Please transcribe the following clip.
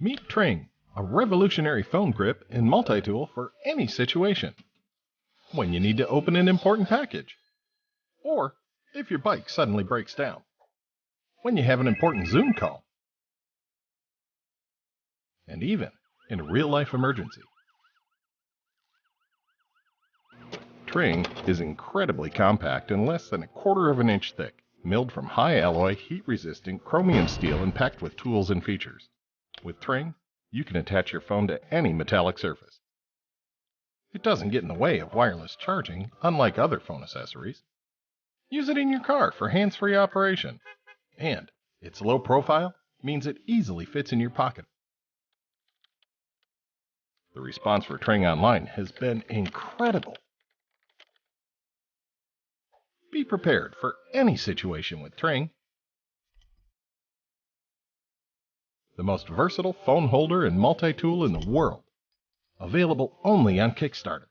Meet TRING, a revolutionary phone grip and multi-tool for any situation. When you need to open an important package, or if your bike suddenly breaks down, when you have an important Zoom call, and even in a real-life emergency. TRING is incredibly compact and less than 1/4 of an inch thick, milled from high-alloy, heat-resistant chromium steel and packed with tools and features. With TRING, you can attach your phone to any metallic surface. It doesn't get in the way of wireless charging, unlike other phone accessories. Use it in your car for hands-free operation. And its low profile means it easily fits in your pocket. The response for TRING online has been incredible. Be prepared for any situation with TRING. The most versatile phone holder and multi-tool in the world. Available only on Kickstarter.